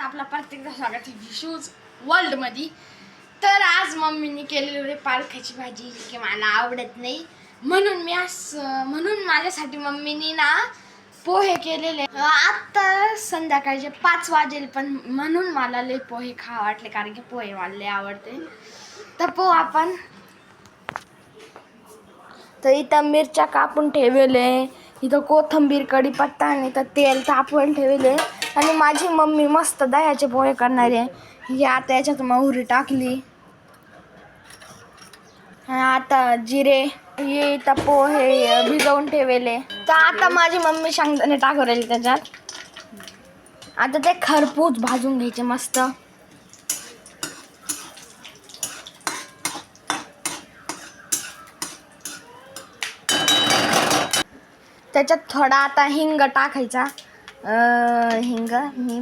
आपला प्रत्येकदा स्वागत आहे विशूज वर्ल्डमध्ये. तर आज मम्मीने केलेली पालकाची भाजी की मला आवडत नाही, म्हणून माझ्यासाठी मम्मीने ना पोहे केलेले. आत्ता संध्याकाळचे 5 वाजेल, पण म्हणून मला लय पोहे खा वाटले, कारण की पोहे मला लय आवडते. तर पोहे आपण तर इथं मिरच्या कापून ठेवले, इथं कोथिंबीर कढीपत्ता आणि इथं तेल तापवून ठेवले. आणि माझी मम्मी मस्त दह्याचे पोहे करणार आहे. हे आता याच्यात मोहरी टाकली, आता जिरे, हे इथं पोहे भिजवून ठेवले. तर आता माझी मम्मी शेंगदाणे टाकून राहिली त्याच्यात. आता ते खरपूस भाजून घ्यायचे मस्त. त्याच्यात थोडा आता हिंग टाकायचा. हिंग मी